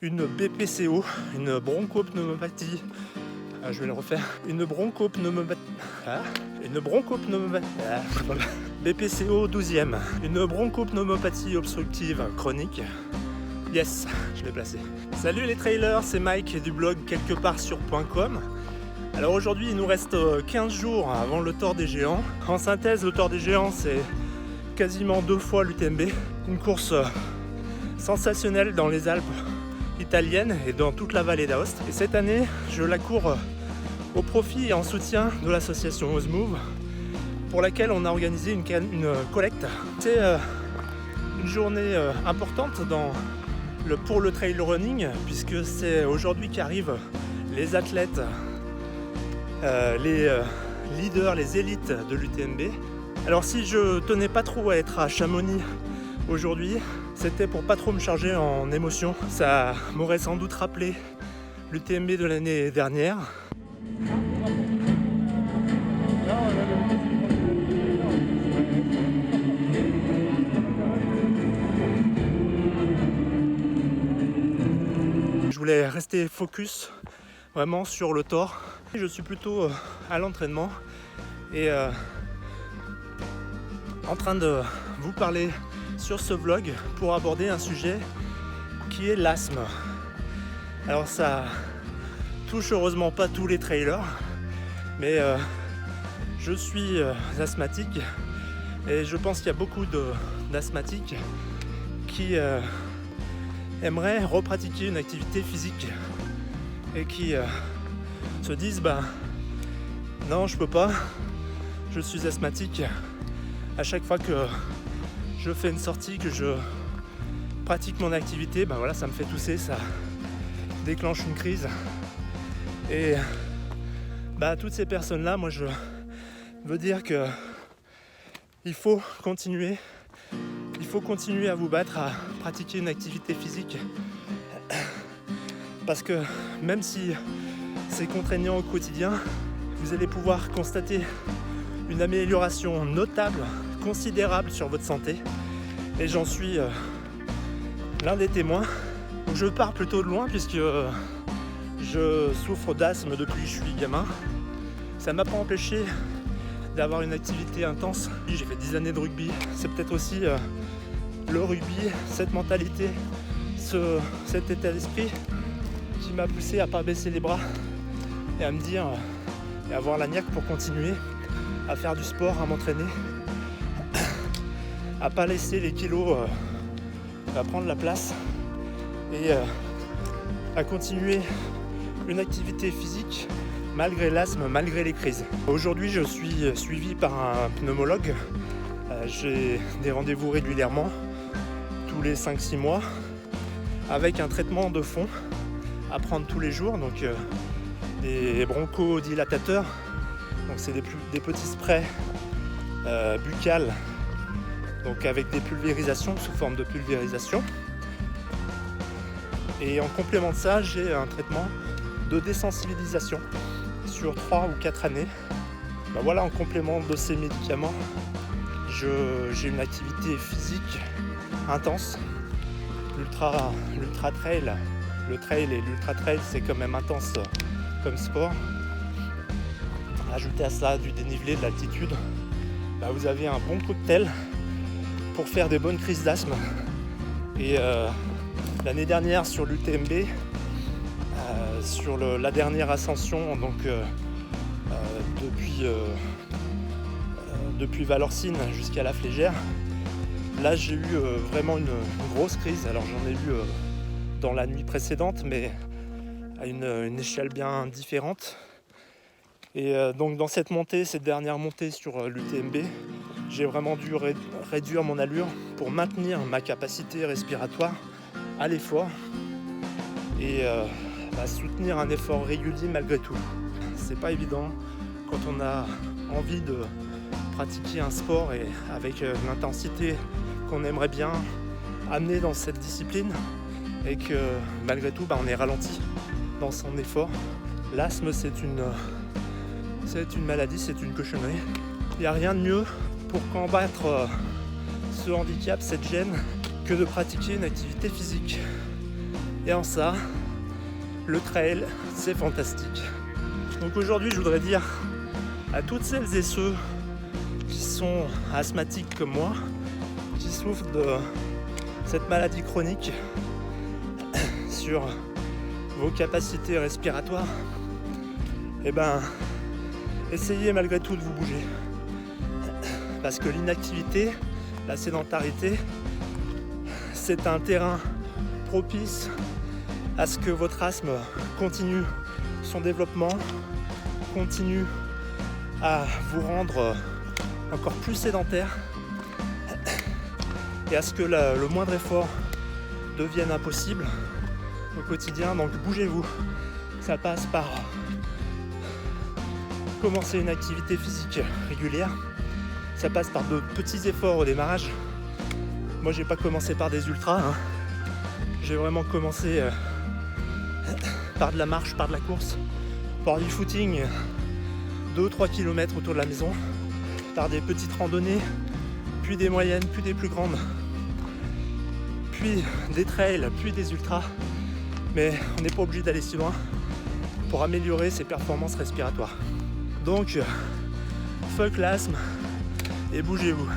une BPCO, une bronchopneumopathie. Je vais le refaire. Une bronchopneumopathie. BPCO 12e. Une bronchopneumopathie obstructive chronique. Yes, je l'ai placé. Salut les trailers, c'est Mike du blog quelquepartsur.com. Alors aujourd'hui, il nous reste 15 jours avant le Tour des Géants. En synthèse, le Tour des Géants, c'est quasiment 2 fois l'UTMB. Une course sensationnelle dans les Alpes italiennes et dans toute la vallée d'Aoste. Et cette année, je la cours au profit et en soutien de l'association Osmove, pour laquelle on a organisé une collecte. C'est une journée importante pour le trail running, puisque c'est aujourd'hui qu'arrivent les athlètes, les leaders, les élites de l'UTMB. Alors si je tenais pas trop à être à Chamonix aujourd'hui, c'était pour pas trop me charger en émotions. Ça m'aurait sans doute rappelé l'UTMB de l'année dernière. Je voulais rester focus vraiment sur le Tour. Je suis plutôt à l'entraînement et en train de vous parler sur ce vlog pour aborder un sujet qui est l'asthme. Alors ça touche heureusement pas tous les trailers, mais je suis asthmatique et je pense qu'il y a beaucoup d'asthmatiques qui aimeraient repratiquer une activité physique et qui se disent non, je peux pas, je suis asthmatique. À chaque fois que je fais une sortie, que je pratique mon activité, voilà, ça me fait tousser, ça déclenche une crise. Et toutes ces personnes-là, moi je veux dire que il faut continuer à vous battre, à pratiquer une activité physique. Parce que même si c'est contraignant au quotidien, vous allez pouvoir constater une amélioration notable, considérable sur votre santé. Et j'en suis l'un des témoins. Je pars plutôt de loin puisque je souffre d'asthme depuis que je suis gamin. Ça ne m'a pas empêché d'avoir une activité intense. J'ai fait 10 années de rugby. C'est peut-être aussi le rugby, cette mentalité, cet état d'esprit qui m'a poussé à ne pas baisser les bras et à me dire et avoir la niaque pour continuer à faire du sport, à m'entraîner, à pas laisser les kilos à prendre la place et à continuer une activité physique malgré l'asthme, malgré les crises. Aujourd'hui, je suis suivi par un pneumologue. J'ai des rendez-vous régulièrement, tous les 5-6 mois, avec un traitement de fond à prendre tous les jours, donc des bronchodilatateurs. Donc c'est des petits sprays buccales, donc avec des pulvérisations, sous forme de pulvérisation. Et en complément de ça, j'ai un traitement de désensibilisation sur 3 ou 4 années. Voilà, en complément de ces médicaments, j'ai une activité physique intense. L'ultra trail, le trail et l'ultra trail, c'est quand même intense comme sport. Ajoutez à ça du dénivelé, de l'altitude, vous avez un bon cocktail pour faire des bonnes crises d'asthme. Et l'année dernière sur l'UTMB, sur la dernière ascension, donc depuis Valorcine jusqu'à la Flégère, là j'ai eu vraiment une grosse crise. Alors j'en ai eu dans la nuit précédente, mais à une échelle bien différente. Et donc dans cette dernière montée sur l'UTMB, j'ai vraiment dû réduire mon allure pour maintenir ma capacité respiratoire à l'effort et soutenir un effort régulier malgré tout. C'est pas évident quand on a envie de pratiquer un sport et avec l'intensité qu'on aimerait bien amener dans cette discipline et que malgré tout on est ralenti dans son effort. L'asthme c'est une maladie, c'est une cochonnerie. Il n'y a rien de mieux pour combattre ce handicap, cette gêne, que de pratiquer une activité physique. Il Et en ça, le trail, c'est fantastique. Donc aujourd'hui, je voudrais dire à toutes celles et ceux qui sont asthmatiques comme moi, qui souffrent de cette maladie chronique, sur vos capacités respiratoires, essayez malgré tout de vous bouger. Parce que l'inactivité, la sédentarité, c'est un terrain propice à ce que votre asthme continue son développement, continue à vous rendre encore plus sédentaire et à ce que le moindre effort devienne impossible au quotidien. Donc bougez-vous. Ça passe par commencer une activité physique régulière. Ça passe par de petits efforts au démarrage. Moi, j'ai pas commencé par des ultras. J'ai vraiment commencé par de la marche, par de la course, par du footing, 2-3 km autour de la maison, par des petites randonnées, puis des moyennes, puis des plus grandes, puis des trails, puis des ultras. Mais on n'est pas obligé d'aller si loin pour améliorer ses performances respiratoires. Donc, fuck l'asthme et bougez-vous.